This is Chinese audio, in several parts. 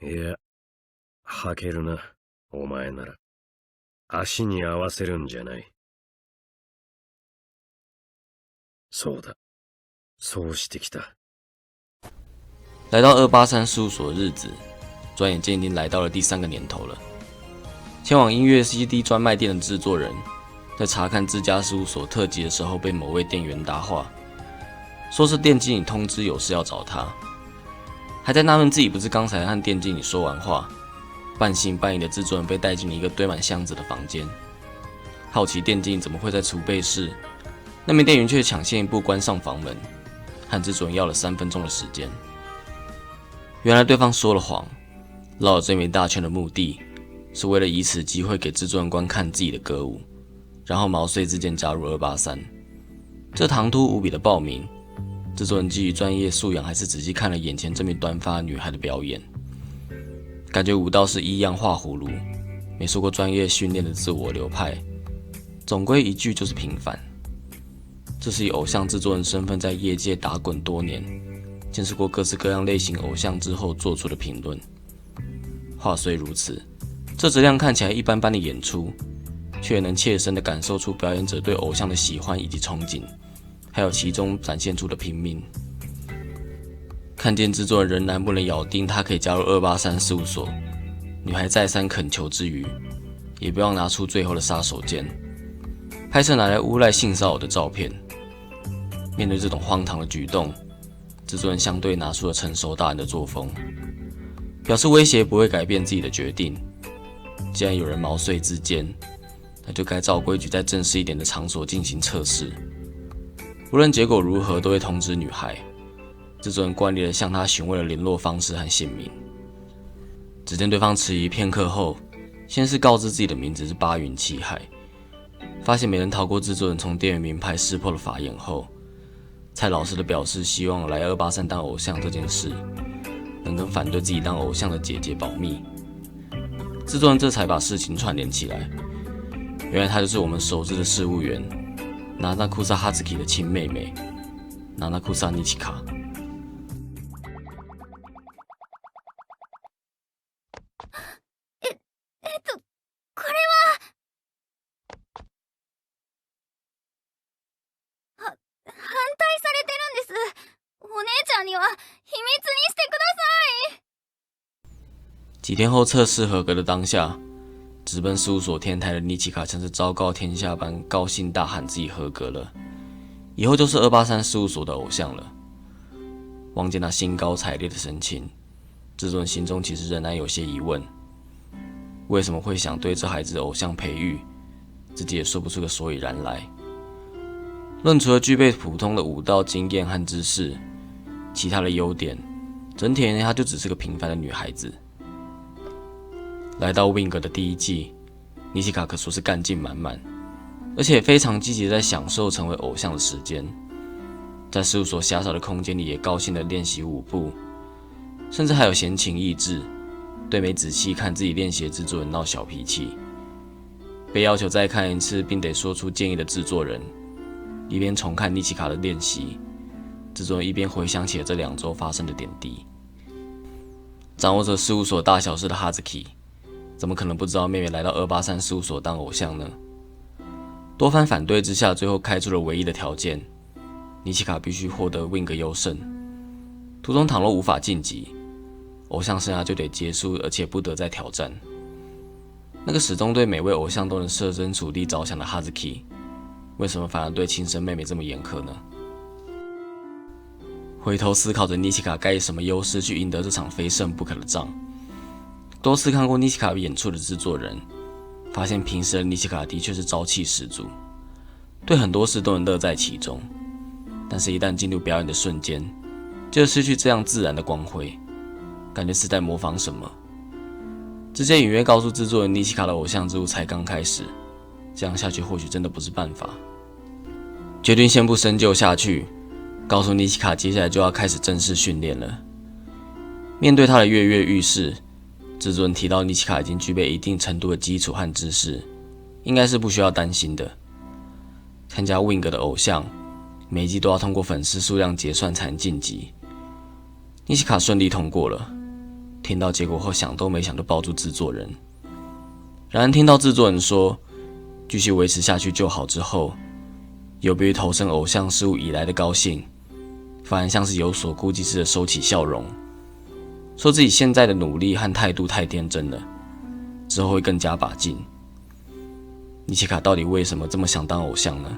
いや、履けるな、お前なら。足に合わせるんじゃない。そうだ、そうしてきた。来到283事务所的日子，转眼间已经来到了第3个年头了。前往音乐 CD 专卖店的制作人，在查看自家事务所特辑的时候，被某位店员搭话，说是店经理通知有事要找他。还在纳闷自己不是刚才和店经理说完话，半信半疑的制作人被带进了一个堆满箱子的房间，好奇店经理怎么会在储备室，那名店员却抢先一步关上房门，和制作人要了3分钟的时间。原来对方说了谎，绕了这么一大圈的目的，是为了以此机会给制作人观看自己的歌舞，然后毛遂自荐加入283。这唐突无比的报名，制作人基于专业素养，还是仔细看了眼前这名短发女孩的表演，感觉舞蹈是一样画葫芦，没受过专业训练的自我流派，总归一句就是平凡。这是以偶像制作人身份在业界打滚多年，见识过各式各样类型偶像之后做出的评论。话虽如此，这质量看起来一般般的演出，却能切身地感受出表演者对偶像的喜欢以及憧憬，还有其中展现出的拼命。看见制作人仍然不能咬定他可以加入283事务所，女孩再三恳求之余，也不要拿出最后的杀手锏，拍摄拿来诬赖性骚扰的照片。面对这种荒唐的举动，制作人相对拿出了成熟大人的作风，表示威胁不会改变自己的决定。既然有人毛遂自荐，那就该照规矩在正式一点的场所进行测试，无论结果如何都会通知女孩。制作人惯例地向她询问了联络方式和姓名，只见对方迟疑片刻后，先是告知自己的名字是八云七海，发现没能逃过制作人从店员名牌识破的法眼后，才老实地表示希望来283当偶像这件事能跟反对自己当偶像的姐姐保密。制作人这才把事情串联起来，原来她就是我们熟知的事务员娜娜库萨哈兹基的亲妹妹娜娜库萨尼奇卡。これは反対されてるんです。お姉ちゃんには秘密にしてください。几天后测试合格的当下，直奔事务所天台的尼奇卡像是昭告天下般高兴大喊自己合格了，以后就是283事务所的偶像了。望见他兴高采烈的神情，制作人心中其实仍然有些疑问，为什么会想对这孩子的偶像培育，自己也说不出个所以然来。论除了具备普通的舞蹈经验和知识，其他的优点，整体而言她就只是个平凡的女孩子。来到 Wing 的第1季，尼奇卡可说是干劲满满，而且非常积极地在享受成为偶像的时间。在事务所狭小的空间里，也高兴地练习舞步，甚至还有闲情逸致，对没仔细看自己练习的制作人闹小脾气。被要求再看一次并得说出建议的制作人，一边重看尼奇卡的练习，制作人一边回想起了这2周发生的点滴。掌握着事务所大小事的哈兹基，怎么可能不知道妹妹来到283事务所当偶像呢？多番反对之下，最后开出了唯一的条件：尼奇卡必须获得 Wing 优胜，途中倘若无法晋级，偶像生涯就得结束，而且不得再挑战。那个始终对每位偶像都能设身处地着想的哈兹基，为什么反而对亲生妹妹这么严苛呢？回头思考着尼奇卡该以什么优势去赢得这场非胜不可的仗。多次看过尼奇卡演出的制作人，发现平时的尼奇卡的确是朝气十足，对很多事都能乐在其中，但是一旦进入表演的瞬间，就失去这样自然的光辉，感觉是在模仿什么。直接隐约告诉制作人，尼奇卡的偶像之路才刚开始，这样下去或许真的不是办法。决定先不深究下去，告诉尼奇卡接下来就要开始正式训练了。面对他的跃跃欲试，制作人提到尼奇卡已经具备一定程度的基础和知识，应该是不需要担心的。参加 Wing 的偶像，每一季都要通过粉丝数量结算才能晋级。尼奇卡顺利通过了，听到结果后想都没想就抱住制作人。然而听到制作人说继续维持下去就好之后，有别于投身偶像事务以来的高兴，反而像是有所顾忌似的收起笑容，说自己现在的努力和态度太天真了，之后会更加把劲。尼奇卡到底为什么这么想当偶像呢？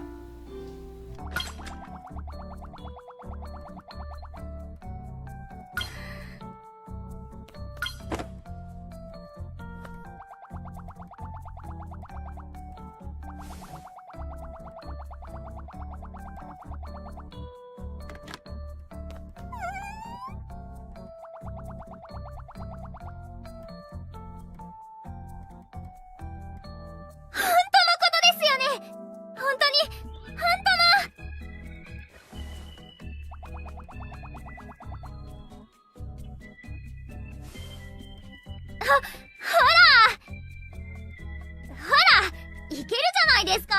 いけるじゃないですか。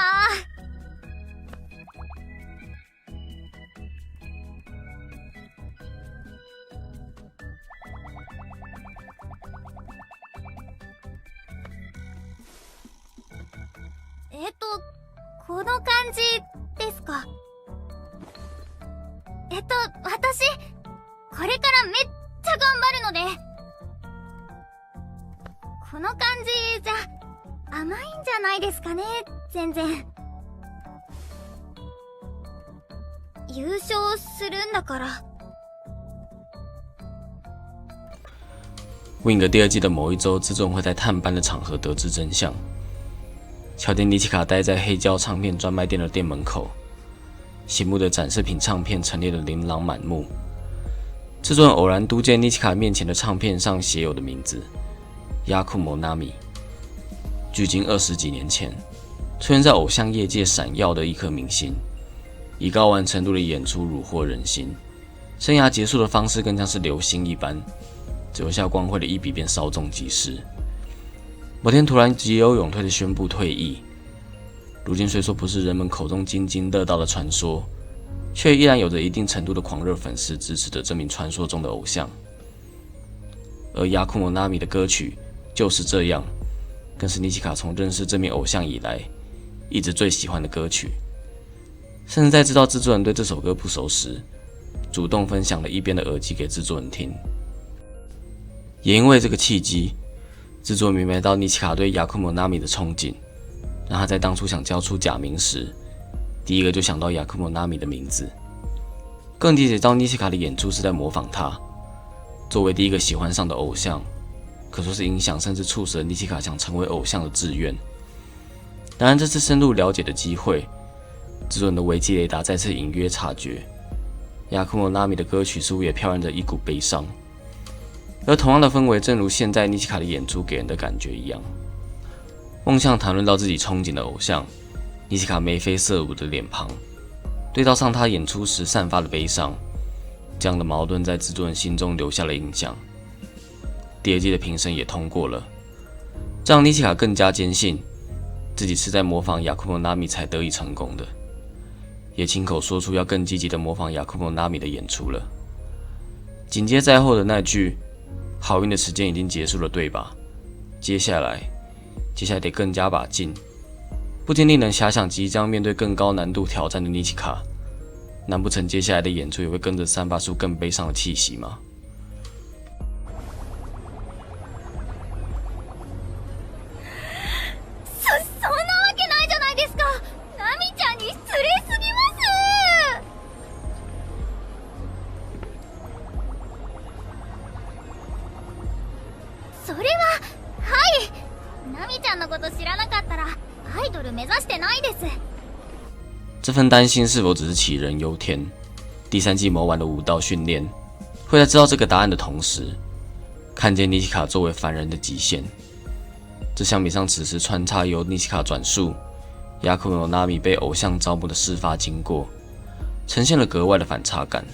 この感じですか。私、これからめっちゃ頑張るので、この感じじゃ甘いんじゃないですかね、全然。優勝するんだから。Wing 第二季的某一周，制作人会在探班的场合得知真相。瞧见尼奇卡待在黑胶唱片专卖店的店门口，醒目的展示品唱片陈列得琳琅满目。制作人偶然读见尼奇卡面前的唱片上写有的名字：Yakumo Nami。距今20几年前，出现在偶像业界闪耀的一颗明星，以高玩程度的演出虏获人心。生涯结束的方式更像是流星一般，只留下光辉的一笔便稍纵即逝。某天突然急流勇退地宣布退役，如今虽说不是人们口中津津乐道的传说，却依然有着一定程度的狂热粉丝支持着这名传说中的偶像。而Yakumo Nami的歌曲就是这样，更是尼奇卡从认识这名偶像以来一直最喜欢的歌曲，甚至在知道制作人对这首歌不熟时，主动分享了一边的耳机给制作人听。也因为这个契机，制作人明白到尼奇卡对Yakumo Nami的憧憬，让他在当初想交出假名时，第一个就想到Yakumo Nami的名字，更理解到尼奇卡的演出是在模仿他。作为第一个喜欢上的偶像，可说是影响甚至促使了尼奇卡想成为偶像的志愿。当然，这次深入了解的机会，制作人的危机雷达再次隐约察觉，Yakumo Nami的歌曲似乎也飘然着一股悲伤。而同样的氛围，正如现在尼奇卡的演出给人的感觉一样。梦想谈论到自己憧憬的偶像，尼奇卡眉飞色舞的脸庞，对照上他演出时散发的悲伤，这样的矛盾在制作人心中留下了印象。第二季的评审也通过了，这让尼奇卡更加坚信自己是在模仿Yakumo Nami才得以成功的，也亲口说出要更积极的模仿Yakumo Nami的演出了。紧接在后的那句“好运的时间已经结束了，对吧？接下来得更加把劲”，不禁令人遐想即将面对更高难度挑战的尼奇卡，难不成接下来的演出也会跟着散发出更悲伤的气息吗？そんなわけないじゃないですか。ナミちゃんに失礼すぎます。それは、はい。ナミちゃんのこと知らなかったらアイドル目指してないです。这份担心是否只是杞人忧天？第三季某晚的武道训练，会在知道这个答案的同时，看见尼奇卡作为凡人的极限。这相比上此时穿插由尼奇卡转述Yakumo Nami被偶像招募的事发经过，呈现了格外的反差感。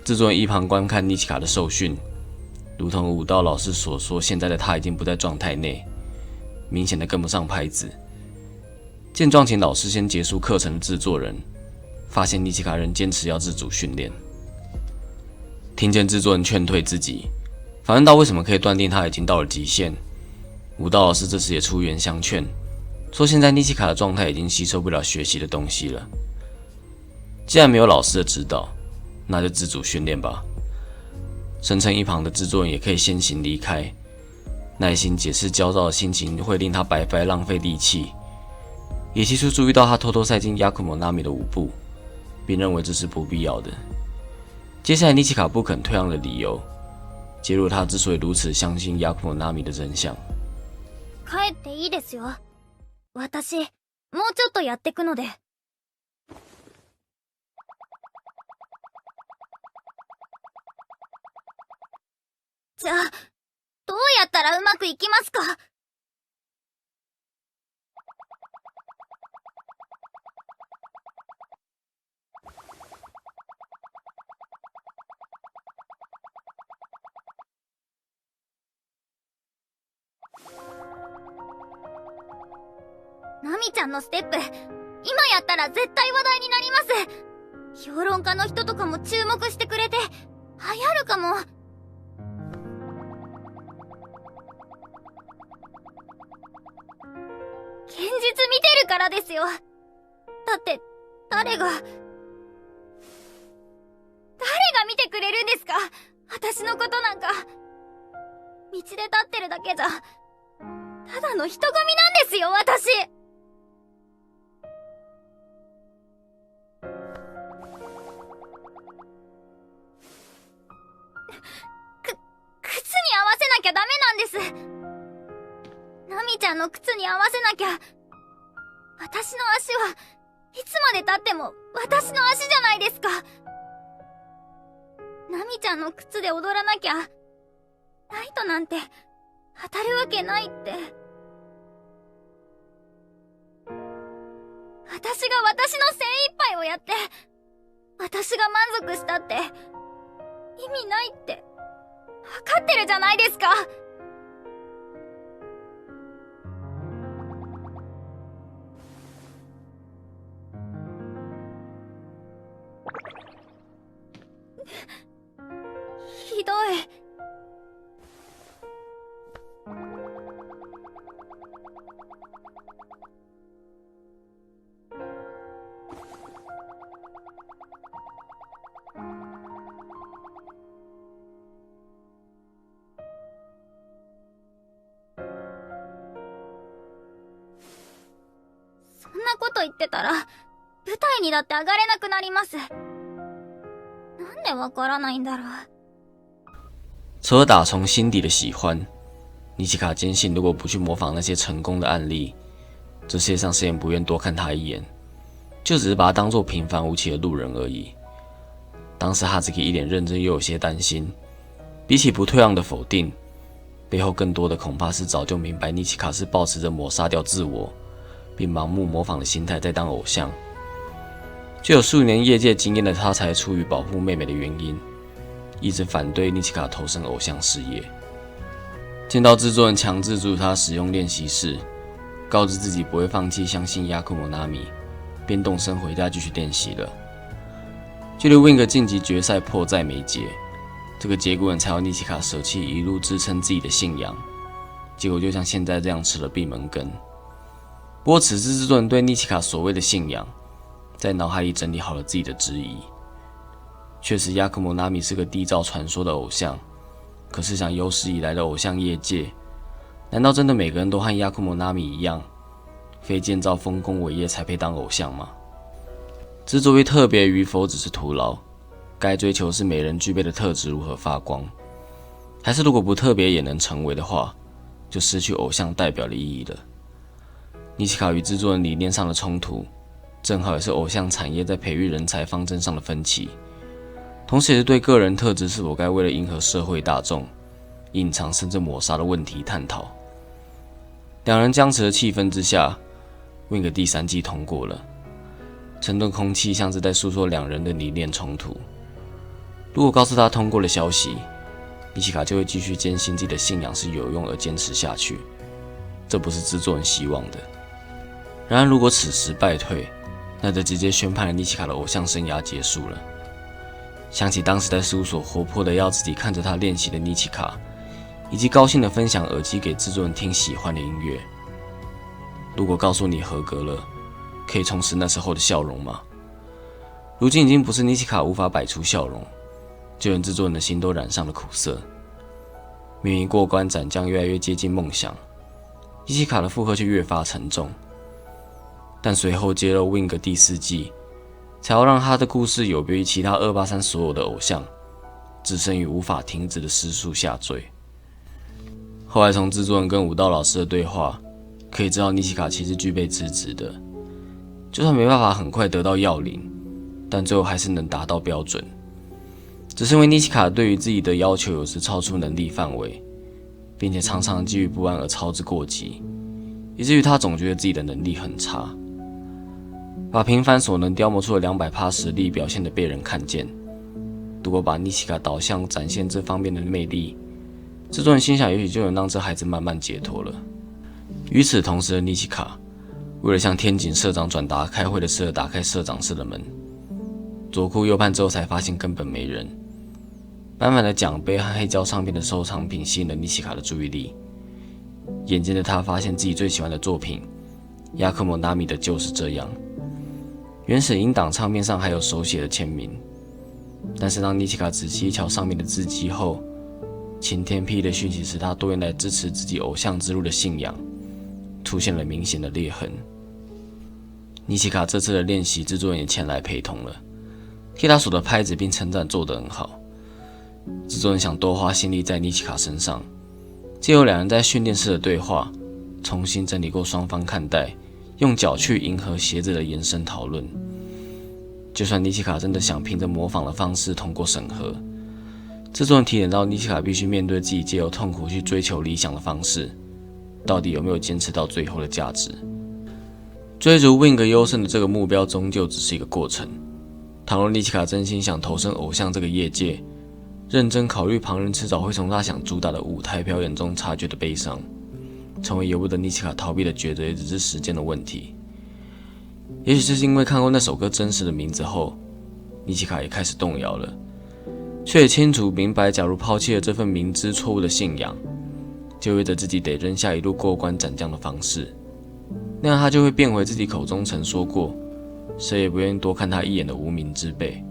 制作人一旁观看尼奇卡的受训，如同武道老师所说，现在的他已经不在状态内，明显的跟不上拍子。见状请老师先结束课程的制作人，发现尼奇卡仍坚持要自主训练。听见制作人劝退自己，反问到为什么可以断定他已经到了极限。武道老师这时也出言相劝，说现在尼奇卡的状态已经吸收不了学习的东西了。既然没有老师的指导，那就自主训练吧。声称一旁的制作人也可以先行离开，耐心解释焦躁的心情会令他白白浪费力气，也提出注意到他偷偷塞进雅库莫纳米的舞步，并认为这是不必要的。接下来尼奇卡不肯退让的理由，揭露他之所以如此相信雅库莫纳米的真相。帰っていいですよ。私、もうちょっとやってくので。じゃあ、どうやったらうまくいきますか？ナミちゃんのステップ、今やったら絶対話題になります。評論家の人とかも注目してくれて、流行るかも。現実見てるからですよ。だって誰が見てくれるんですか？私のことなんか。道で立ってるだけじゃただの人混みなんですよ、私。靴に合わせなきゃダメなんです。ナミちゃんの靴に合わせなきゃ。私の足はいつまで経っても私の足じゃないですか。ナミちゃんの靴で踊らなきゃライトなんて当たるわけないって。私が私の精一杯をやって私が満足したって意味ないって分かってるじゃないですか。ひどい。そんなこと言ってたら舞台にだって上がれなくなります。なんでわからないんだろう。除了打从心底的喜欢，尼奇卡坚信，如果不去模仿那些成功的案例，这世界上谁也不愿多看他一眼，就只是把他当作平凡无奇的路人而已。当时哈兹基一脸认真又有些担心，比起不退让的否定，背后更多的恐怕是早就明白尼奇卡是抱持着抹杀掉自我，并盲目模仿的心态在当偶像。具有数年业界经验的他，才出于保护妹妹的原因，一直反对尼奇卡投身偶像事业。见到制作人强制阻止他使用练习室，告知自己不会放弃相信雅库莫纳米，便动身回家继续练习了。距离 Wing 晋级决赛迫在眉睫，这个节骨眼才要尼奇卡舍弃一路支撑自己的信仰，结果就像现在这样吃了闭门羹。不过此时制作人对尼奇卡所谓的信仰，在脑海里整理好了自己的质疑。确实，雅库莫纳米是个缔造传说的偶像，可是想有史以来的偶像业界，难道真的每个人都和雅库莫纳米一样，非建造丰功伟业才配当偶像吗？执着于特别与否只是徒劳，该追求是每人具备的特质如何发光，还是如果不特别也能成为的话，就失去偶像代表的意义了。尼奇卡与制作人理念上的冲突，正好也是偶像产业在培育人才方针上的分歧，同时也是对个人特质是否该为了迎合社会大众，隐藏甚至抹杀的问题探讨。两人僵持的气氛之下 ，Wing 第3季通过了。沉顿空气像是在诉说两人的理念冲突。如果告诉他通过的消息，尼奇卡就会继续坚信自己的信仰是有用而坚持下去，这不是制作人希望的。然而，如果此时败退，那就直接宣判了尼奇卡的偶像生涯结束了。想起当时在事务所活泼的要自己看着他练习的尼奇卡，以及高兴的分享耳机给制作人听喜欢的音乐，如果告诉你合格了，可以重拾那时候的笑容吗？如今已经不是尼奇卡无法摆出笑容，就连制作人的心都染上了苦涩。命运过关斩将越来越接近梦想，尼奇卡的负荷却越发沉重。但随后揭露 Wing 第4季，才要让他的故事有别于其他283所有的偶像，置身于无法停止的失速下坠。后来从制作人跟武道老师的对话，可以知道尼奇卡其实具备资质的，就算没办法很快得到要领，但最后还是能达到标准。只是因为尼奇卡对于自己的要求有时超出能力范围，并且常常基于不安而操之过急，以至于他总觉得自己的能力很差，把平凡所能雕磨出的200%实力表现得被人看见。如果把尼奇卡导向展现这方面的魅力，制作人心想也许就能让这孩子慢慢解脱了。与此同时的尼奇卡，为了向天井社长转达开会的事而打开社长室的门，左顾右盼之后才发现根本没人。满满的奖杯和黑胶唱片的收藏品吸引了尼奇卡的注意力。眼尖的他发现自己最喜欢的作品亚克莫纳米的就是这样。原始音档唱片上还有手写的签名，但是当尼奇卡仔细一瞧上面的字迹后，晴天霹雳的讯息使他多年来支持自己偶像之路的信仰出现了明显的裂痕。尼奇卡这次的练习，制作人也前来陪同了，替他数了拍子并称赞做得很好。制作人想多花心力在尼奇卡身上，藉由两人在训练室的对话，重新整理过双方看待，用脚去迎合鞋子的延伸讨论。就算尼奇卡真的想凭着模仿的方式通过审核，制作人提点到尼奇卡必须面对自己藉由痛苦去追求理想的方式，到底有没有坚持到最后的价值。追逐 Wing 优胜的这个目标终究只是一个过程。倘若尼奇卡真心想投身偶像这个业界，认真考虑旁人迟早会从他想主打的舞台表演中察觉的悲伤，成为由不得尼奇卡逃避的抉择也只是时间的问题。也许是因为看过那首歌真实的名字后，尼奇卡也开始动摇了，却也清楚明白，假如抛弃了这份明知错误的信仰，就意味着自己得扔下一路过关斩将的方式，那样他就会变回自己口中曾说过谁也不愿意多看他一眼的无名之辈，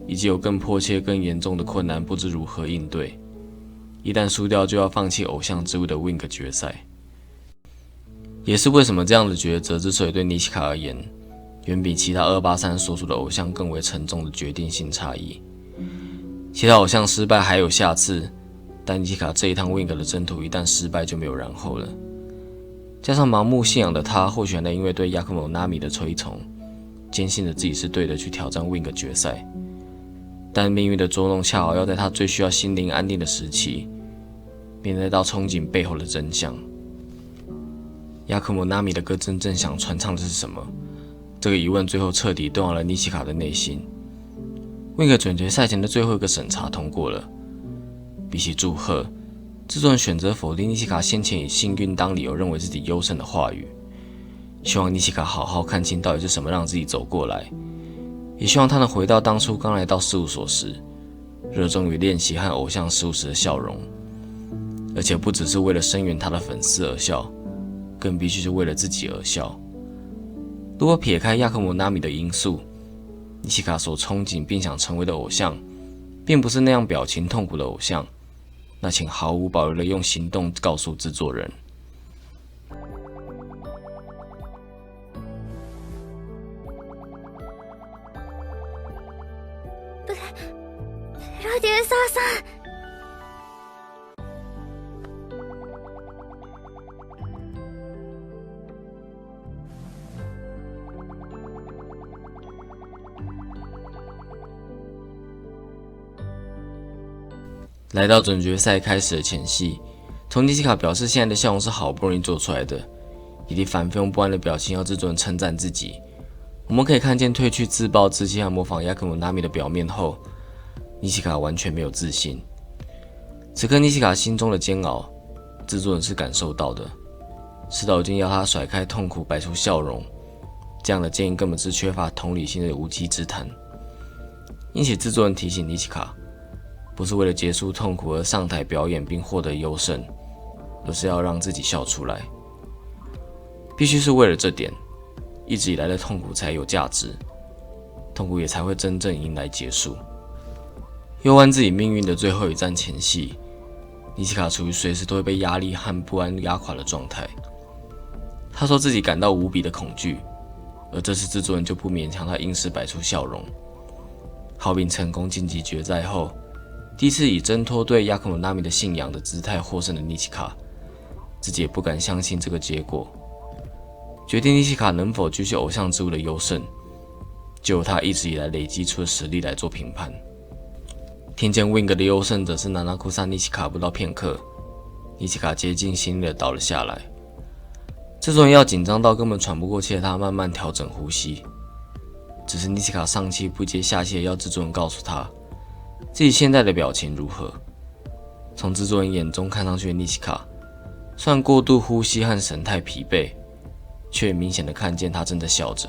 以及有更迫切更严重的困难不知如何应对，一旦输掉就要放弃偶像之路的 Wing 决赛。也是为什么这样的抉择之所以对尼奇卡而言，远比其他283所属的偶像更为沉重的决定性差异。其他偶像失败还有下次，但尼奇卡这一趟 Wing 的征途一旦失败就没有然后了。加上盲目信仰的他，或许还能因为对亚克莫纳米的推崇，坚信着自己是对的去挑战 Wing 决赛。但命运的捉弄恰好要在他最需要心灵安定的时期，面对到憧憬背后的真相。亚克莫纳米的歌真正想传唱的是什么？这个疑问最后彻底动摇了尼奇卡的内心。Wing 准决赛前的最后一个审查通过了，比起祝贺，制作人选择否定尼奇卡先前以幸运当理由认为自己优胜的话语，希望尼奇卡好好看清到底是什么让自己走过来，也希望他能回到当初刚来到事务所时，热衷于练习和偶像事务时的笑容，而且不只是为了声援他的粉丝而笑，更必须是为了自己而笑。如果撇开亚克莫纳米的因素，尼奇卡所憧憬并想成为的偶像，并不是那样表情痛苦的偶像，那请毫无保留地用行动告诉制作人。プロデューサーさん。来到准决赛开始的前夕，从尼奇卡表示现在的笑容是好不容易做出来的，以及反复用不安的表情要制作人称赞自己，我们可以看见褪去自暴自弃和模仿亚克莫纳米的表面后，尼奇卡完全没有自信。此刻尼西卡心中的煎熬，制作人是感受到的。石岛君要他甩开痛苦，摆出笑容，这样的建议根本是缺乏同理心的无稽之谈。因此，制作人提醒尼西卡，不是为了结束痛苦而上台表演并获得优胜，而是要让自己笑出来。必须是为了这点，一直以来的痛苦才有价值，痛苦也才会真正迎来结束。攸关自己命运的最后一战前夕，尼西卡处于随时都会被压力和不安压垮的状态。他说自己感到无比的恐惧，而这次制作人就不勉强他因此摆出笑容。好并成功晋级决赛后，第一次以挣脱对亚克姆纳米的信仰的姿态获胜的尼西卡，自己也不敢相信这个结果，决定尼西卡能否继续偶像之路的优胜，就由他一直以来累积出的实力来做评判。听见 Wing 的优胜者是娜娜库萨尼西卡不到片刻，尼西卡竭尽心力的倒了下来。制作人要紧张到根本喘不过气的他慢慢调整呼吸，只是尼西卡上气不接下气的要制作人告诉他自己现在的表情如何。从制作人眼中看上去的尼西卡，虽然过度呼吸和神态疲惫，却明显的看见他正在笑着。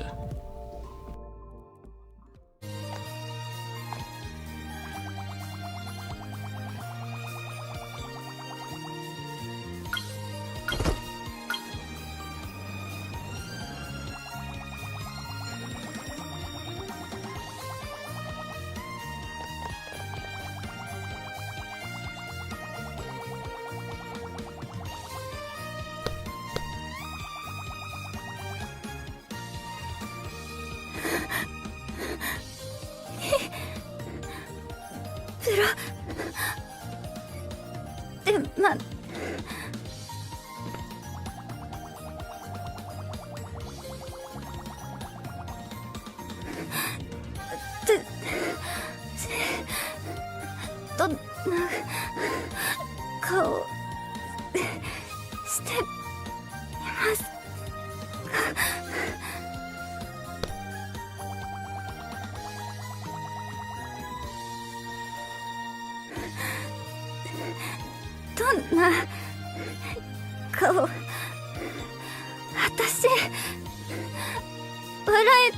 どんな顔していますか？どんな顔？私笑えて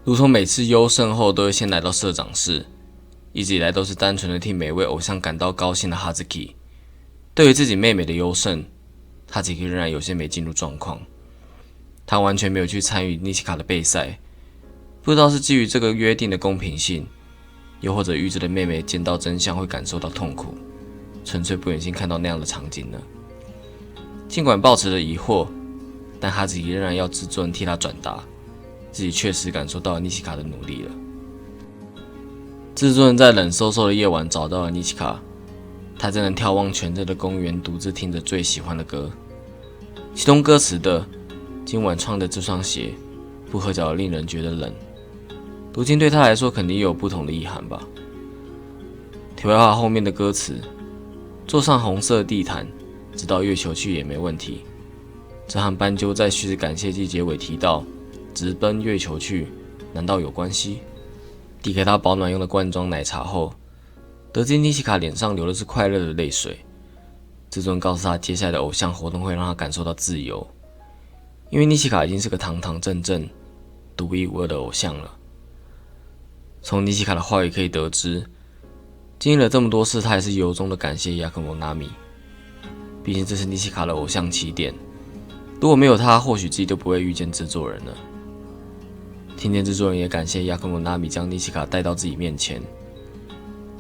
如同每次优胜后都会先来到社长室，一直以来都是单纯的替每位偶像感到高兴的哈兹基，对于自己妹妹的优胜，哈兹基仍然有些没进入状况。他完全没有去参与尼西卡的备赛，不知道是基于这个约定的公平性，又或者预知的妹妹见到真相会感受到痛苦，纯粹不忍心看到那样的场景呢。尽管抱持着疑惑，但哈兹基仍然要制作人替他转达。自己确实感受到了尼西卡的努力了。制作人在冷飕飕的夜晚找到了尼西卡，他正能眺望全热的公园，独自听着最喜欢的歌，其中歌词的“今晚穿的这双鞋，不合脚令人觉得冷”，如今对他来说肯定有不同的意涵吧。题外话，后面的歌词“坐上红色地毯，直到月球去也没问题”，这和斑鸠在虚实感谢季结尾提到直奔月球去，难道有关系？递给他保暖用的罐装奶茶后，得知尼西卡脸上流的是快乐的泪水。制作人告诉他，接下来的偶像活动会让他感受到自由，因为尼西卡已经是个堂堂正正、独一无二的偶像了。从尼西卡的话语可以得知，经历了这么多事，他还是由衷的感谢亚克莫纳米，毕竟这是尼西卡的偶像起点。如果没有他，或许自己都不会遇见制作人了。听见制作人也感谢亚克姆纳米将尼西卡带到自己面前，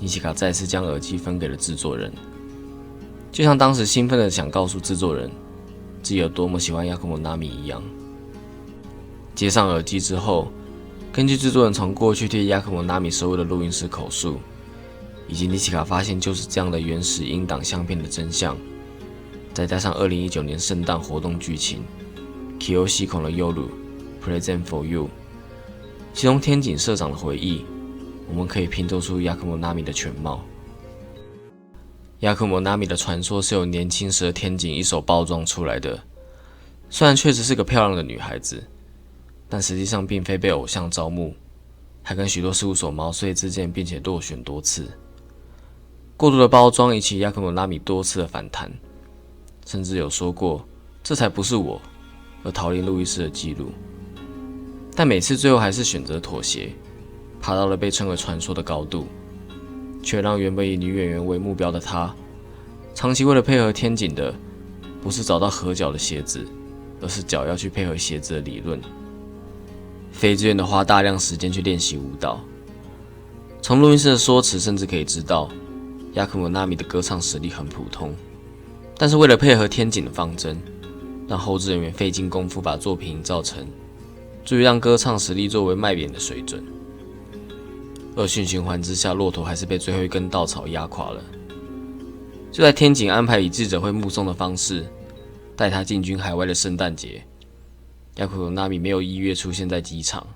尼西卡再次将耳机分给了制作人，就像当时兴奋的想告诉制作人自己有多么喜欢亚克姆纳米一样。接上耳机之后，根据制作人从过去对亚克姆纳米收录的录音室口述，以及尼西卡发现就是这样的原始音档相片的真相，再加上2019年圣诞活动剧情 Kiyoshi 孔的 Yoru Present for You，其中天井社长的回忆，我们可以拼凑出雅克莫纳米的全貌。雅克莫纳米的传说是由年轻时的天井一手包装出来的，虽然确实是个漂亮的女孩子，但实际上并非被偶像招募，还跟许多事务所毛遂自荐，并且落选多次。过度的包装引起雅克莫纳米多次的反弹，甚至有说过这才不是我，而逃离路易斯的记录。但每次最后还是选择妥协，爬到了被称为传说的高度，却让原本以女演员为目标的她，长期为了配合天井的不是找到合脚的鞋子，而是脚要去配合鞋子的理论，非自愿的花大量时间去练习舞蹈。从录音室的说辞甚至可以知道，雅克莫纳米的歌唱实力很普通，但是为了配合天井的方针，让后制人员费尽功夫把作品营造成足以让歌唱实力作为卖点的水准。恶性循环之下，骆驼还是被最后一根稻草压垮了。就在天井安排以记者会目送的方式带他进军海外的圣诞节，雅克莫纳米没有依约出现在机场。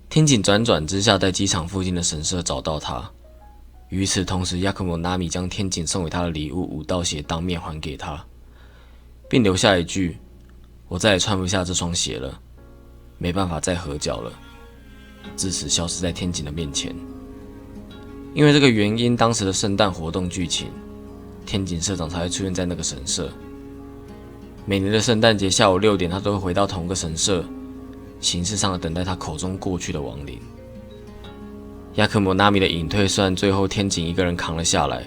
天井辗转之下，在机场附近的神社找到他。与此同时，雅克莫纳米将天井送给他的礼物舞蹈鞋当面还给他，并留下一句：“我再也穿不下这双鞋了，没办法再合脚了。”自此消失在天井的面前。因为这个原因，当时的圣诞活动剧情，天井社长才会出现在那个神社。每年的圣诞节下午6点，他都会回到同个神社，形式上的等待他口中过去的亡灵。雅克莫纳米的隐退虽然最后天井一个人扛了下来，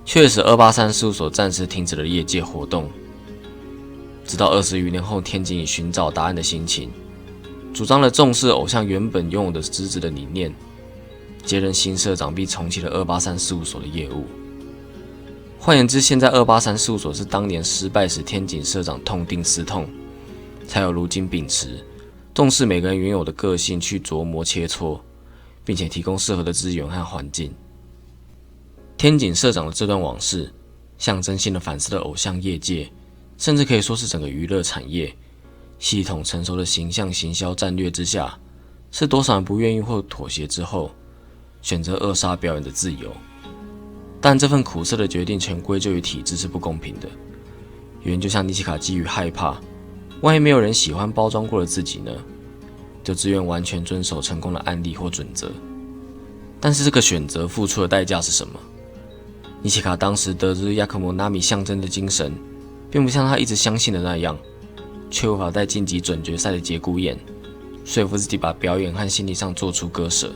却使283事务所暂时停止了业界活动。直到20余年后，天井以寻找答案的心情，主张了重视偶像原本拥有的资质的理念，接任新社长并重启了283事务所的业务。换言之，现在283事务所是当年失败时天井社长痛定思痛，才有如今秉持重视每个人原有的个性去琢磨切磋，并且提供适合的资源和环境。天井社长的这段往事，象征性的反思了偶像业界，甚至可以说是整个娱乐产业系统成熟的形象行销战略之下，是多少人不愿意或妥协之后，选择扼杀表演的自由。但这份苦涩的决定全归咎于体制是不公平的。原因就像尼奇卡基于害怕，万一没有人喜欢包装过的自己呢，就自愿完全遵守成功的案例或准则。但是这个选择付出的代价是什么？尼奇卡当时得知雅克莫纳米象征的精神，并不像他一直相信的那样，却无法在晋级准决赛的节骨眼，说服自己把表演和心理上做出割舍。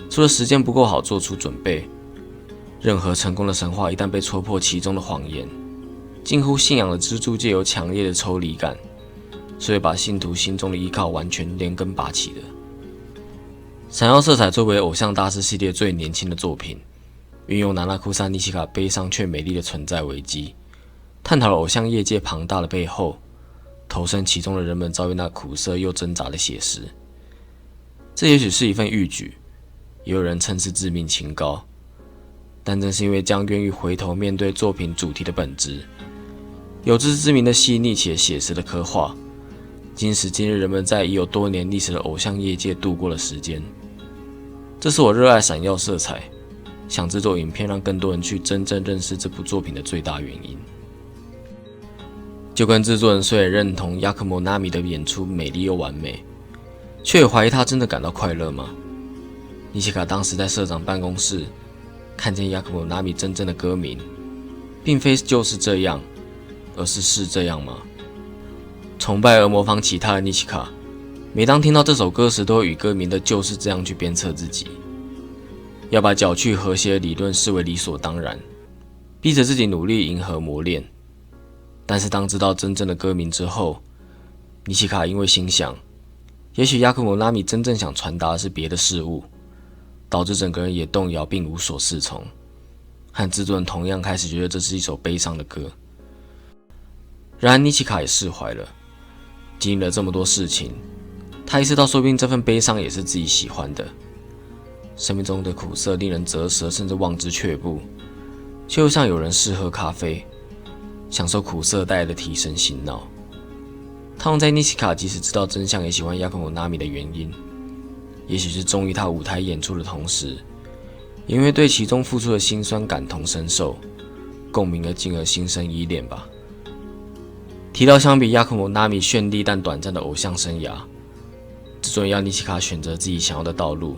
除了时间不够好做出准备，任何成功的神话一旦被戳破其中的谎言，近乎信仰的支柱藉由强烈的抽离感，是会把信徒心中的依靠完全连根拔起的。闪耀色彩作为偶像大师系列最年轻的作品，运用娜娜库萨尼奇卡悲伤却美丽的存在危机，探讨了偶像业界庞大的背后，投身其中的人们遭遇那苦涩又挣扎的写实。这也许是一份预举，也有人称是致命清高，但正是因为将愿意回头面对作品主题的本质，有自知之明的细腻且写实的刻画，今时今日人们在已有多年历史的偶像业界度过了时间。这是我热爱闪耀色彩，想制作影片让更多人去真正认识这部作品的最大原因。就跟制作人虽然认同雅克莫纳米的演出美丽又完美，却也怀疑他真的感到快乐吗？尼奇卡当时在社长办公室看见雅克莫纳米真正的歌名，并非就是这样，而是这样吗？崇拜而模仿起他的尼奇卡，每当听到这首歌时，都会与歌名的就是这样去鞭策自己，要把绞去和谐的理论视为理所当然，逼着自己努力迎合磨练。但是当知道真正的歌名之后，尼奇卡因为心想，也许雅克莫纳米真正想传达的是别的事物，导致整个人也动摇并无所适从，和制作人同样开始觉得这是一首悲伤的歌。然而尼奇卡也释怀了，经历了这么多事情，他意识到说不定这份悲伤也是自己喜欢的。生命中的苦涩令人啧舌，甚至望之却步，就像有人试喝咖啡，享受苦涩带来的提神醒脑。他用在尼奇卡即使知道真相也喜欢亚克姆纳米的原因，也许是忠于他舞台演出的同时，也因为对其中付出的辛酸感同身受，共鸣而进而心生依恋吧。提到相比亚克姆纳米绚丽但短暂的偶像生涯，制作人要尼奇卡选择自己想要的道路，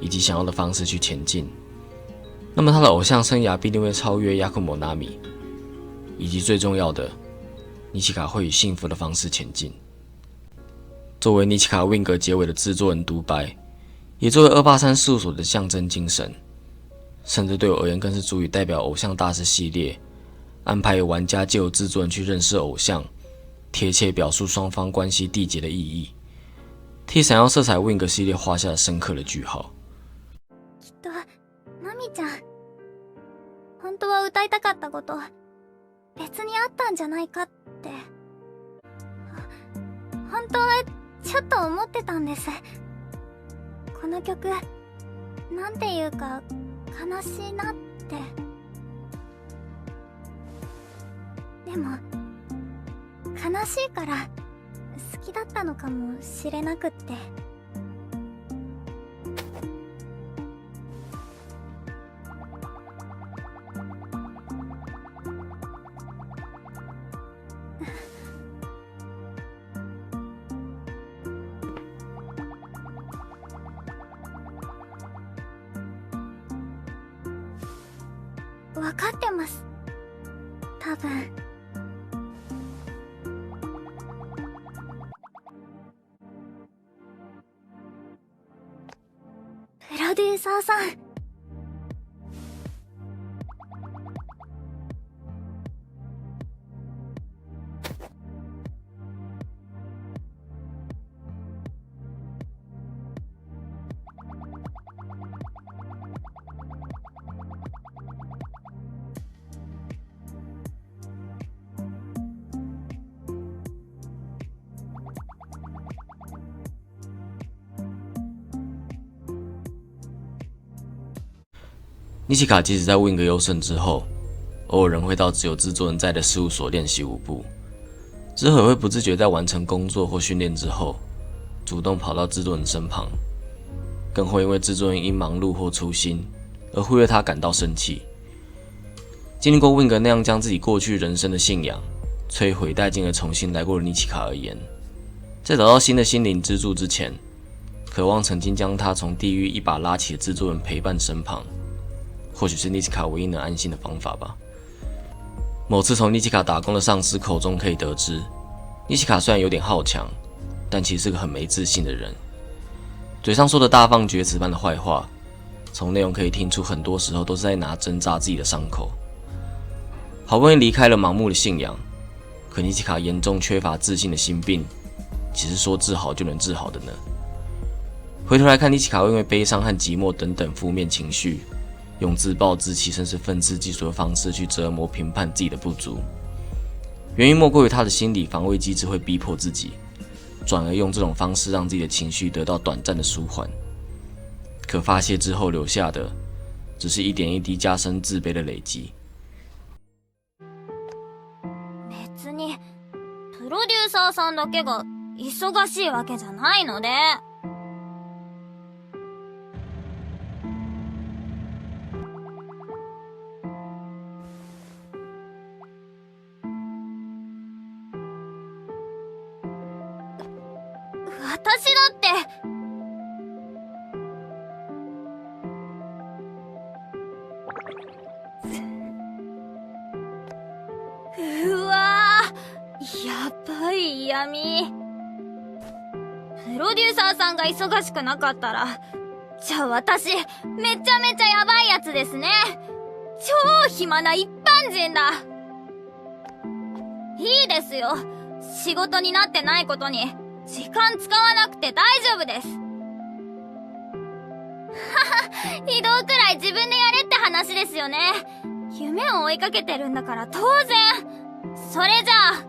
以及想要的方式去前进，那么他的偶像生涯必定会超越亚克姆纳米，以及最重要的，尼奇卡会以幸福的方式前进。作为尼奇卡 Wing 结尾的制作人独白，也作为283事务所的象征精神，甚至对我而言更是足以代表偶像大师系列安排玩家借由制作人去认识偶像，贴切表述双方关系缔结的意义，替闪耀色彩 Wing 系列画下了深刻的句号。きっとナミちゃん本当は歌いたかったこと別にあったんじゃないかって本当はちょっと思ってたんです。この曲なんていうか悲しいなって。でも悲しいから好きだったのかもしれなくって。わかってます。多分。プロデューサーさん。尼奇卡即使在 Wing 优胜之后，偶尔仍会到只有制作人在的事务所练习舞步，之后也会不自觉在完成工作或训练之后，主动跑到制作人身旁，更会因为制作人因忙碌或粗心而忽略他感到生气。经历过 Wing 那样将自己过去人生的信仰摧毁殆尽而重新来过的尼奇卡而言，在找到新的心灵支柱之前，渴望曾经将他从地狱一把拉起的制作人陪伴身旁，或许是尼奇卡唯一能安心的方法吧。某次从尼奇卡打工的上司口中可以得知，尼奇卡虽然有点好强，但其实是个很没自信的人。嘴上说的大放厥词般的坏话，从内容可以听出很多时候都是在拿针扎自己的伤口。好不容易离开了盲目的信仰，可尼奇卡严重缺乏自信的心病，岂是说治好就能治好的呢？回头来看，尼奇卡会因为悲伤和寂寞等等负面情绪，用自暴自弃甚至愤世嫉俗的方式去折磨评判自己的不足，原因莫过于他的心理防卫机制会逼迫自己，转而用这种方式让自己的情绪得到短暂的舒缓。可发泄之后留下的，只是一点一滴加深自卑的累积。別にプロデューサーさんだけが忙しいわけじゃないので。私だって。うわぁ、やばい嫌味。プロデューサーさんが忙しくなかったら、じゃあ私、めちゃめちゃやばいやつですね。超暇な一般人だ。いいですよ。仕事になってないことに。時間使わなくて大丈夫です。はは、移動くらい自分でやれって話ですよね。夢を追いかけてるんだから当然。それじゃあ。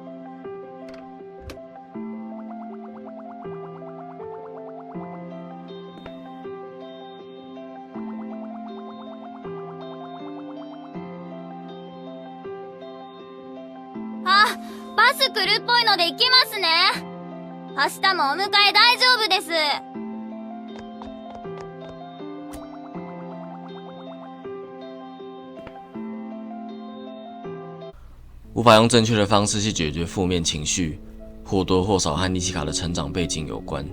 あ、バスす来るっぽいので行きますね。明日もお迎え大丈夫です。无法用正确的方式去解决负面情绪，或多或少和尼奇卡的成长背景有关。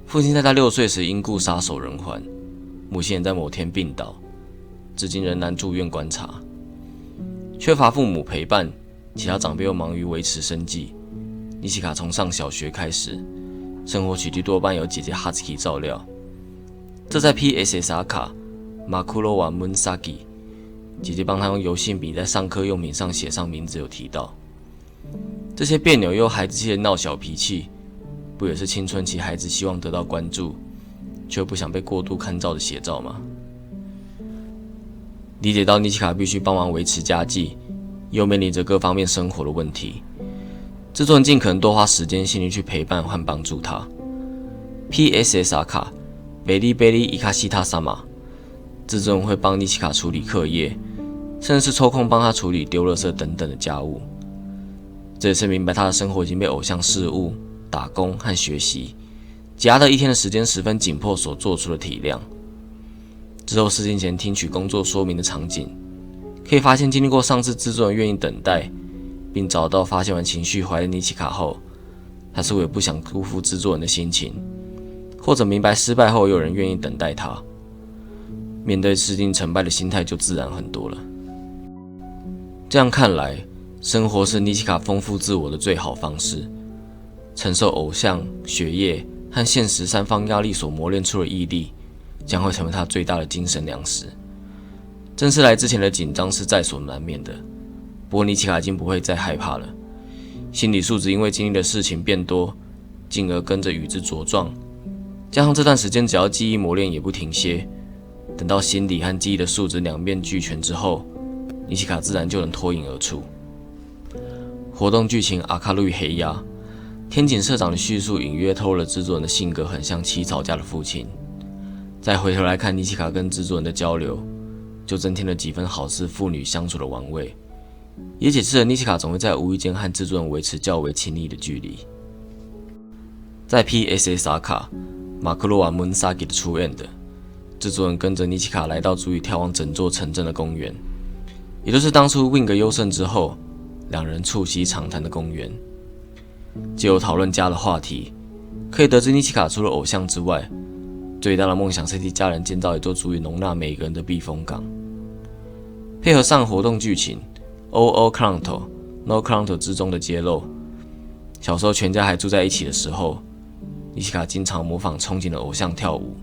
父亲在他6岁时因故撒手人寰，母亲也在某天病倒，至今仍然住院观察。缺乏父母陪伴，其他长辈又忙于维持生计，尼奇卡从上小学开始，生活起居多半由姐姐哈兹基照料。这在 PSSR 卡马库罗瓦mun sagi。姐姐帮他用油性笔在上课用品上写上名字，有提到这些别扭又孩子气的闹小脾气，不也是青春期孩子希望得到关注，却不想被过度看照的写照吗？理解到尼奇卡必须帮忙维持家计，又面临着各方面生活的问题，制作人尽可能多花时间心力去陪伴和帮助他。PSSR 卡贝利贝利伊卡西塔萨玛，制作人会帮尼奇卡处理课业，甚至是抽空帮他处理丢垃圾等等的家务。这也是明白他的生活已经被偶像事务、打工和学习挤压的一天的时间十分紧迫所做出的体谅。之后试镜前听取工作说明的场景，可以发现经历过上次制作人愿意等待，并找到发现完情绪怀的尼奇卡后，他似乎也不想辜负制作人的心情，或者明白失败后有人愿意等待他，面对试镜成败的心态就自然很多了。这样看来，生活是尼奇卡丰富自我的最好方式。承受偶像、学业和现实三方压力所磨练出的毅力，将会成为他最大的精神粮食。正式来之前的紧张是在所难免的，不过尼奇卡已经不会再害怕了。心理素质因为经历的事情变多，进而跟着与之茁壮。加上这段时间只要记忆磨练也不停歇，等到心理和记忆的素质两面俱全之后，尼奇卡自然就能脱颖而出。活动剧情阿卡路与黑鸭，天井社长的叙述隐约透露了制作人的性格很像起吵架的父亲。再回头来看尼奇卡跟制作人的交流，就增添了几分好似父女相处的玩味，也解释了尼奇卡总会在无意间和制作人维持较为亲密的距离。在 PSSR 卡马克洛瓦mun sagi 的出演的制作人跟着尼奇卡来到足以眺望整座城镇的公园，也就是当初 Wing 优胜之后两人促膝长谈的公园。藉由讨论家的话题，可以得知尼奇卡除了偶像之外，最大的梦想是替家人建造一座足以容纳每个人的避风港。配合上活动剧情 OO Clanto No Clanto 之中的揭露，小时候全家还住在一起的时候，尼奇卡经常模仿憧憬的偶像跳舞，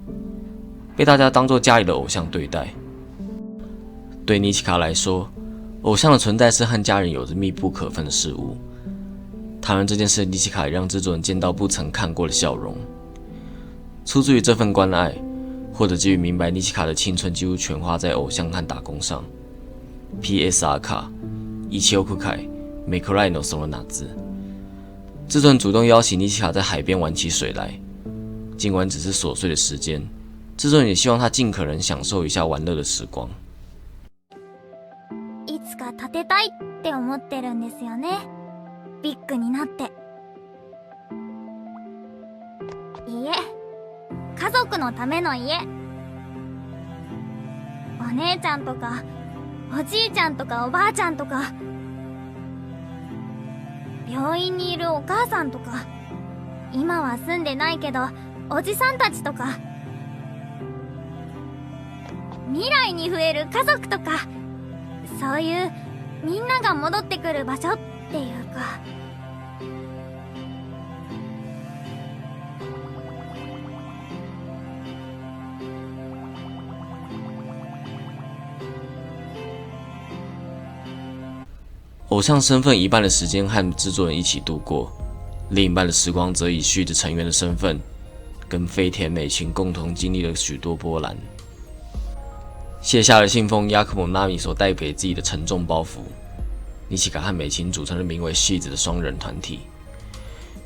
被大家当作家里的偶像对待。对尼奇卡来说，偶像的存在是和家人有着密不可分的事物。当然，这件事尼奇卡也让制作人见到不曾看过的笑容。出自于这份关爱，或者基于明白尼奇卡的青春几乎全花在偶像和打工上。PSR 卡1億回每くらいのその夏，制作人主动邀请尼奇卡在海边玩起水来，尽管只是琐碎的时间，制作人也希望他尽可能享受一下玩乐的时光。いつか建てたいって思ってるんですよね。ビッグになって。家、家族のための家。お姉ちゃんとかおじいちゃんとかおばあちゃんとか、病院にいるお母さんとか、今は住んでないけどおじさんたちとか、未来に増える家族とか、そういうみんなが戻ってくる場所っていうか。偶像身份一半的时间和制作人一起度过，另一半的时光则以续子成员的身份，跟飞田美晴共同经历了许多波澜。卸下了信奉亚克蒙纳米所带给自己的沉重包袱，尼奇卡和美晴组成了名为续子的双人团体。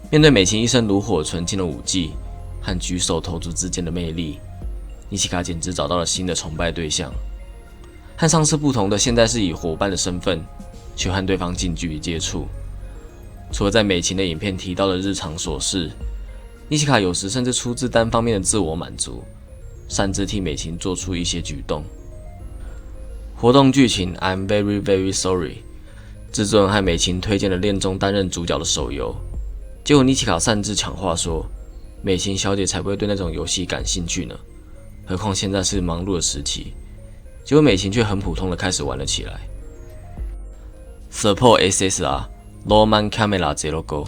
面对美晴一身炉火纯青的舞技和举手投足之间的魅力，尼奇卡简直找到了新的崇拜对象。和上次不同的，现在是以伙伴的身份，却和对方近距离接触。除了在美琴的影片提到的日常琐事，尼奇卡有时甚至出自单方面的自我满足，擅自替美琴做出一些举动。活动剧情 I'm very very sorry， 制作人和美琴推荐了恋中担任主角的手游，结果尼奇卡擅自抢话说，美琴小姐才不会对那种游戏感兴趣呢，何况现在是忙碌的时期。结果美琴却很普通的开始玩了起来。Support SSR Roman Camera Zero Go，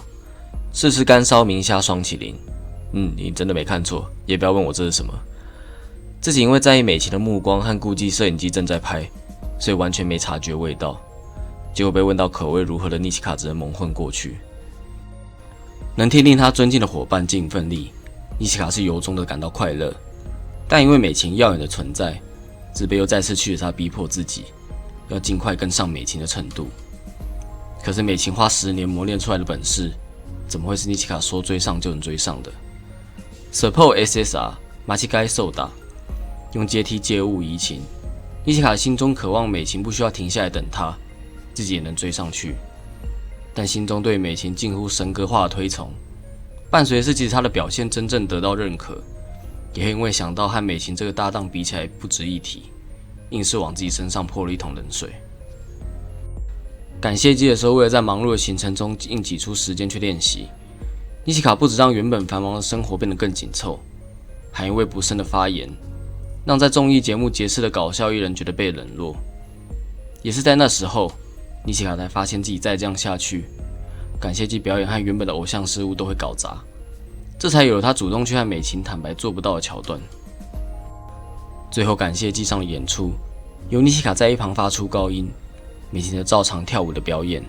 试试干烧明虾双麒麟。你真的没看错，也不要问我这是什么。自己因为在意美琴的目光和估计摄影机正在拍，所以完全没察觉味道。结果被问到口味如何的尼奇卡只能蒙混过去。能替令他尊敬的伙伴尽份力，尼奇卡是由衷的感到快乐。但因为美琴耀眼的存在，自卑又再次驱使他逼迫自己，要尽快跟上美琴的程度。可是美琴花10年磨练出来的本事，怎么会是尼奇卡说追上就能追上的？ Support SSR 马奇该受打，用阶梯借物移情。尼奇卡心中渴望美琴不需要停下来等他，自己也能追上去。但心中对美琴近乎神格化的推崇，伴随的是即使他的表现真正得到认可，也会因为想到和美琴这个搭档比起来不值一提，硬是往自己身上泼了一桶冷水。感谢祭的时候，为了在忙碌的行程中硬挤出时间去练习，尼奇卡不止让原本繁忙的生活变得更紧凑，还因为不慎的发言，让在综艺节目结识的搞笑艺人觉得被冷落。也是在那时候，尼奇卡才发现自己再这样下去，感谢祭表演和原本的偶像事务都会搞砸，这才有了他主动去和美琴坦白做不到的桥段。最后感谢祭上的演出，由尼奇卡在一旁发出高音，美琴的照常跳舞的表演，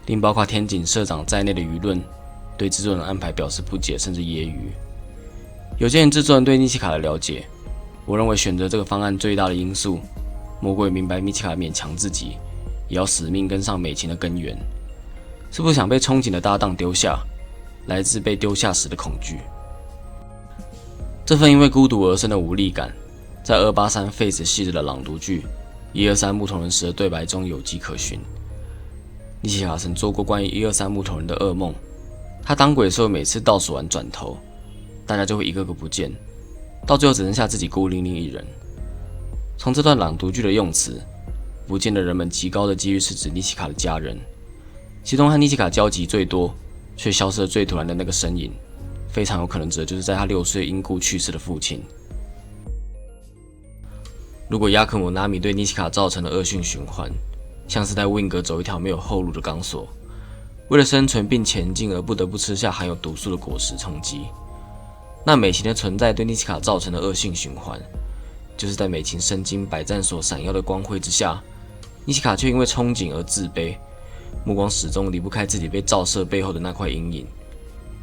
令包括天井社长在内的舆论对制作人的安排表示不解甚至揶揄。有鉴于制作人对尼奇卡的了解，我认为选择这个方案最大的因素，莫过于明白尼奇卡勉强自己，也要死命跟上美琴的根源，是不想被憧憬的搭档丢下，来自被丢下时的恐惧。这份因为孤独而生的无力感，在283 Face 系列的朗读剧123木头人时的对白中有迹可循。尼奇卡曾做过关于123木头人的噩梦，他当鬼的时候每次倒数完转头，大家就会一个个不见，到最后只剩下自己孤零零一人。从这段朗读剧的用词，不见的人们极高的几率是指尼奇卡的家人，其中和尼奇卡交集最多却消失得最突然的那个身影，非常有可能指的就是在他6岁因故去世的父亲。如果亚克姆纳米对尼奇卡造成的恶性循环，像是在 Wing 格走一条没有后路的钢索，为了生存并前进而不得不吃下含有毒素的果实充饥，那美琴的存在对尼奇卡造成的恶性循环，就是在美琴身经百战所闪耀的光辉之下，尼奇卡却因为憧憬而自卑，目光始终离不开自己被照射背后的那块阴影，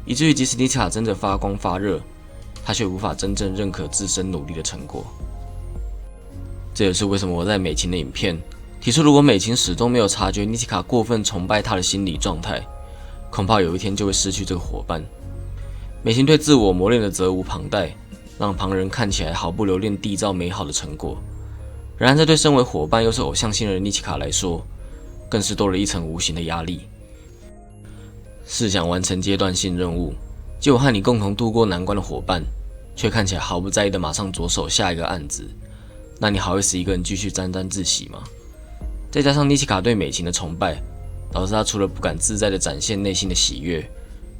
以至于即使尼奇卡真的发光发热，他却无法真正认可自身努力的成果。这也是为什么我在美琴的影片提出，如果美琴始终没有察觉尼奇卡过分崇拜他的心理状态，恐怕有一天就会失去这个伙伴。美琴对自我磨练的责无旁贷，让旁人看起来毫不留恋缔造美好的成果。然而这对身为伙伴又是偶像新人的尼奇卡来说，更是多了一层无形的压力。试想完成阶段性任务，结果和你共同度过难关的伙伴，却看起来毫不在意的马上着手下一个案子，那你好意思一个人继续沾沾自喜吗？再加上尼奇卡对美琴的崇拜，导致他除了不敢自在地展现内心的喜悦，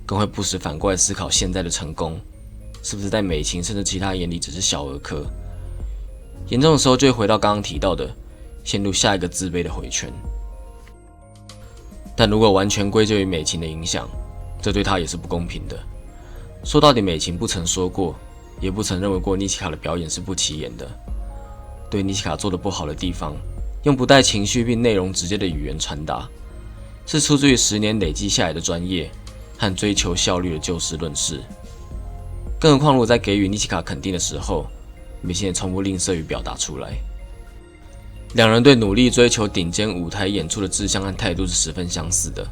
更会不时反过来思考现在的成功是不是在美琴甚至其他眼里只是小儿科。严重的时候就会回到刚刚提到的，陷入下一个自卑的回圈。但如果完全归咎于美琴的影响，这对他也是不公平的。说到底，美琴不曾说过，也不曾认为过尼奇卡的表演是不起眼的。对尼奇卡做的不好的地方，用不带情绪并内容直接的语言传达，是出自于10年累积下来的专业和追求效率的就事论事。更何况如果在给予尼奇卡肯定的时候，美琴也从不吝啬于表达出来。两人对努力追求顶尖舞台演出的志向和态度是十分相似的。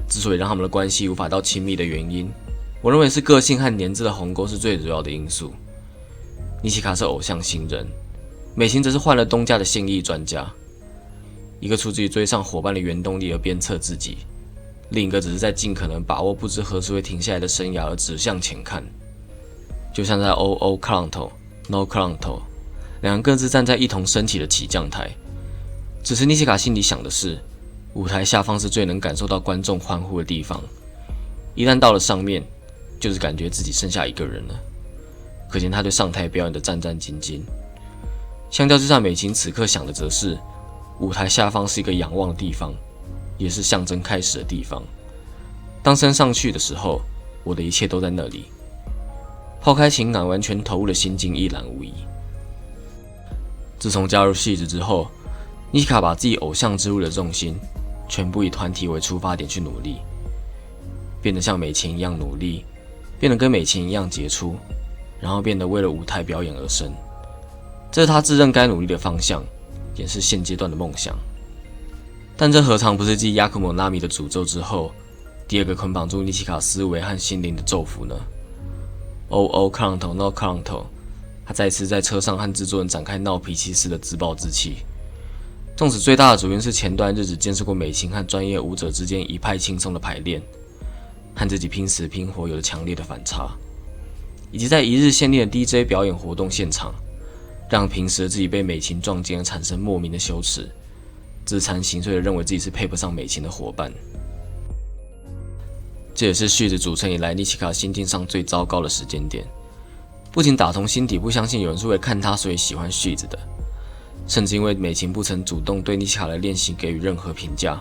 之所以让他们的关系无法到亲密的原因，我认为是个性和年资的鸿沟是最主要的因素。尼奇卡是偶像新人，美琴则是换了东家的现役专家。一个出自于追上伙伴的原动力而鞭策自己，另一个只是在尽可能把握不知何时会停下来的生涯而指向前看。就像在 OO 克朗头 No 克朗头，两人各自站在一同升起的起降台。只是尼奇卡心里想的是，舞台下方是最能感受到观众欢呼的地方，一旦到了上面，就是感觉自己剩下一个人了。可见他对上台表演的战战兢兢。相较之下，美琴此刻想的则是，舞台下方是一个仰望的地方，也是象征开始的地方。当升上去的时候，我的一切都在那里。抛开情感，完全投入的心境一览无遗。自从加入戏子之后，尼奇卡把自己偶像之路的重心全部以团体为出发点去努力，变得像美琴一样努力，变得跟美琴一样杰出，然后变得为了舞台表演而生。这是他自认该努力的方向，也是现阶段的梦想。但这何尝不是继亚库莫纳米的诅咒之后，第二个捆绑住尼奇卡思维和心灵的咒符呢？OO 克朗头 No 克朗头，他再次在车上和制作人展开闹脾气似的自暴自弃。纵使最大的主因是前段日子见识过美琴和专业舞者之间一派轻松的排练，和自己拼死拼活有着强烈的反差，以及在一日限定的 DJ 表演活动现场，让平时的自己被美琴撞见而产生莫名的羞耻，自惭形秽的认为自己是配不上美琴的伙伴。这也是续子组成以来尼奇卡心境上最糟糕的时间点，不仅打从心底不相信有人是为了看他所以喜欢续子的，甚至因为美琴不曾主动对尼奇卡的练习给予任何评价，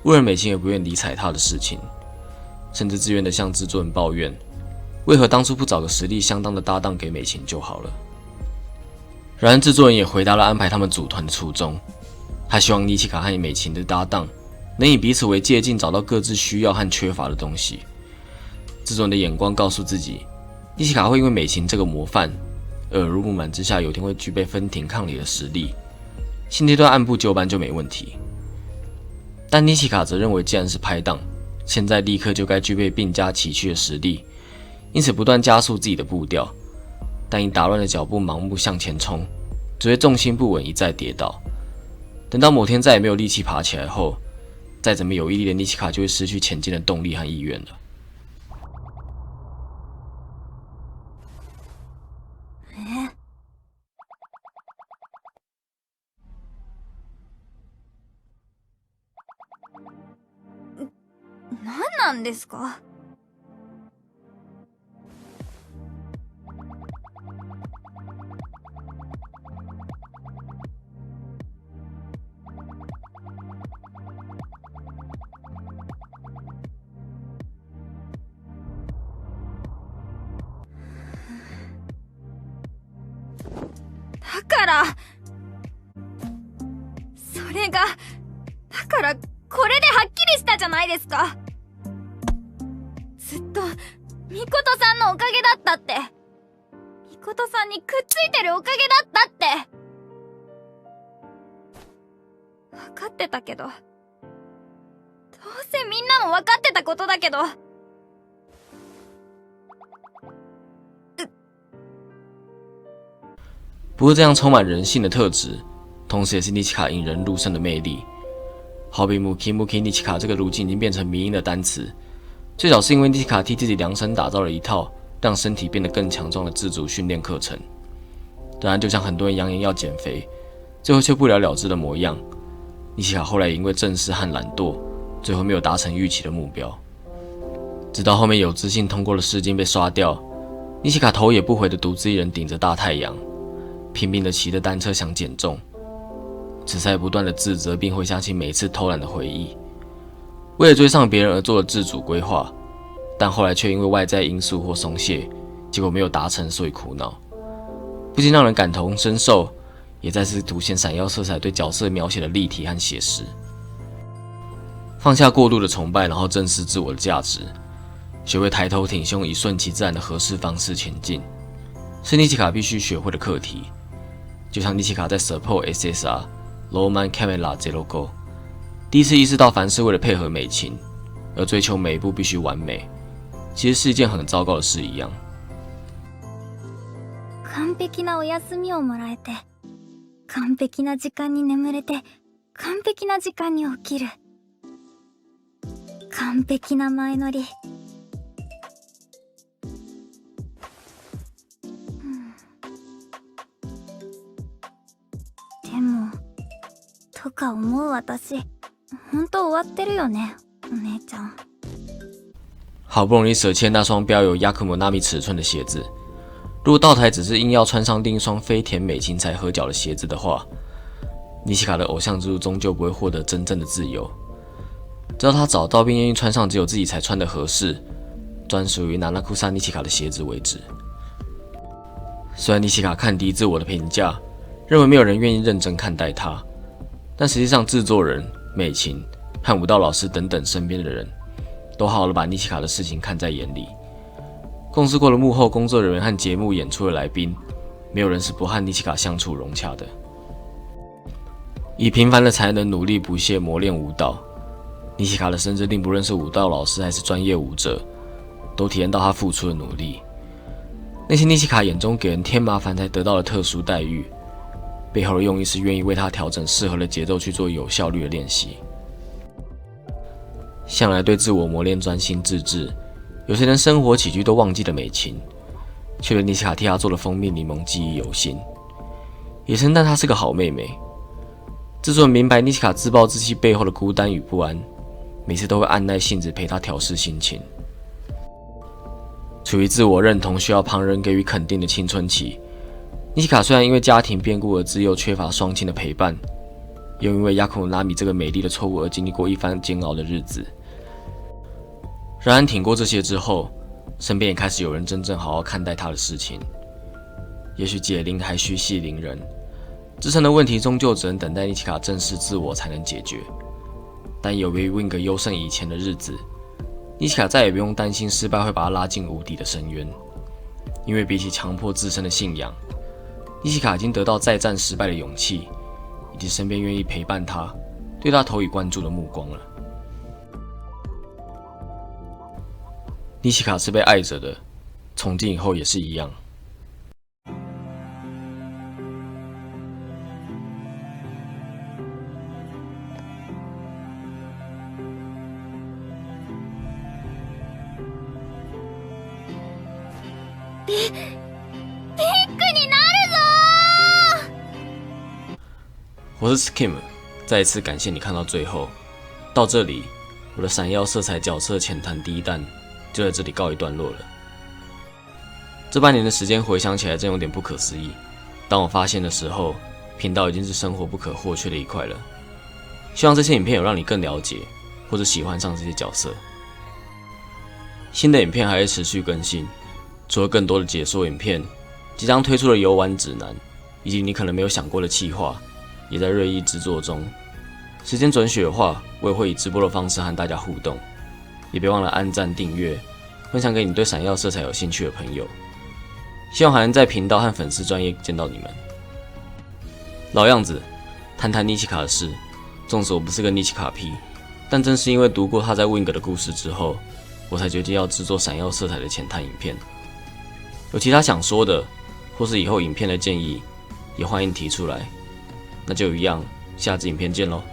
为了美琴也不愿理睬他的事情，甚至自愿的向制作人抱怨，为何当初不找个实力相当的搭档给美琴就好了。然而制作人也回答了安排他们组团的初衷，他希望尼奇卡和美琴的搭档能以彼此为借镜，找到各自需要和缺乏的东西。制作人的眼光告诉自己，尼奇卡会因为美琴这个模范，耳濡目染之下，有天会具备分庭抗礼的实力，现阶段按部就班就没问题。但尼奇卡则认为，既然是拍档，现在立刻就该具备并驾齐驱的实力，因此不断加速自己的步调，但以打乱的脚步盲目向前冲，只会重心不稳，一再跌倒。等到某天再也没有力气爬起来后，再怎么有毅力的尼奇卡就会失去前进的动力和意愿了。何なんですか？だからこれではっきりしたじゃないですか。ずっとミコトさんのおかげだったって、ミコトさんにくっついてるおかげだったって分かってたけど、どうせみんなも分かってたことだけど、不过这样充满人性的特质，同时也是尼奇卡引人入胜的魅力。好比 Muki尼奇卡这个如今已经变成迷因的单词，最早是因为尼奇卡替自己量身打造了一套让身体变得更强壮的自主训练课程。当然，就像很多人扬言要减肥，最后却不了了之的模样，尼奇卡后来也因为正事和懒惰，最后没有达成预期的目标。直到后面有自信通过了试镜被刷掉，尼奇卡头也不回的独自一人顶着大太阳，拼命的骑着单车想减重，此赛不断的自责，并回想起每次偷懒的回忆，为了追上别人而做了自主规划，但后来却因为外在因素或松懈，结果没有达成，所以苦恼，不禁让人感同身受，也再次凸显闪耀色彩对角色描写的立体和写实。放下过度的崇拜，然后正视自我的价值，学会抬头挺胸，以顺其自然的合适方式前进，是尼奇卡必须学会的课题。就像尼奇卡在 Support SSR、Lowman Camera 这 logo， 第一次意识到凡事为了配合美琴，而追求每一步必须完美，其实是一件很糟糕的事一样。完璧なお休みをもらえて、完璧な時間に眠れて、完璧な時間に起きる。完璧な前乗り。でも、とか思う私、本当終わってるよね、お姉ちゃん。好不容易舍弃那双标有 Yakumo 尺寸的鞋子，如果道台只是硬要穿上另一双非田美琴才合脚的鞋子的话，尼奇卡的偶像之路终究不会获得真正的自由。直到他找到并愿意穿上只有自己才穿的合适、专属于娜库萨尼奇卡的鞋子为止。虽然尼奇卡看低自我的评价，认为没有人愿意认真看待他，但实际上制作人、美琴和舞蹈老师等等身边的人都好好的把尼奇卡的事情看在眼里。共事过的幕后工作人员和节目演出的来宾，没有人是不和尼奇卡相处融洽的。以平凡的才能努力不懈磨练舞蹈，尼奇卡的甚至令不论是舞蹈老师还是专业舞者，都体验到他付出的努力。那些尼奇卡眼中给人添麻烦才得到的特殊待遇，背后的用意是愿意为他调整适合的节奏去做有效率的练习。向来对自我磨练专心致志，有些连生活起居都忘记的美琴，却对尼奇卡替她做的蜂蜜柠檬记忆犹新，也称赞她是个好妹妹。制作人明白尼奇卡自暴自弃背后的孤单与不安，每次都会按耐性子陪她调试心情。处于自我认同需要旁人给予肯定的青春期，尼奇卡虽然因为家庭变故而自幼缺乏双亲的陪伴，又因为雅库拉米这个美丽的错误而经历过一番煎熬的日子。然而挺过这些之后，身边也开始有人真正好好看待他的事情。也许解铃还需系铃人，自身的问题终究只能等待尼奇卡正视自我才能解决。但有别于 Wing 优胜以前的日子，尼奇卡再也不用担心失败会把他拉进无底的深渊，因为比起强迫自身的信仰，尼奇卡已经得到再战失败的勇气，以及身边愿意陪伴他、对他投以关注的目光了。尼奇卡是被爱着的，从今以后也是一样。ビッグになるぞ！我是 Skim， 再一次感谢你看到最后。到这里，我的闪耀色彩角色浅谈第一弹就在这里告一段落了。这半年的时间回想起来真有点不可思议。当我发现的时候，频道已经是生活不可或缺的一块了。希望这些影片有让你更了解或者喜欢上这些角色。新的影片还会持续更新，除了更多的解说影片，即将推出的游玩指南，以及你可能没有想过的企划，也在锐意制作中。时间准许的话，我也会以直播的方式和大家互动。也别忘了按赞、订阅，分享给你对闪耀色彩有兴趣的朋友。希望还能在频道和粉丝专页见到你们。老样子，谈谈尼奇卡的事。纵使我不是个尼奇卡批，但正是因为读过他在 Wing 的故事之后，我才决定要制作闪耀色彩的浅谈影片。有其他想说的，或是以后影片的建议，也欢迎提出来。那就一样，下支影片见咯。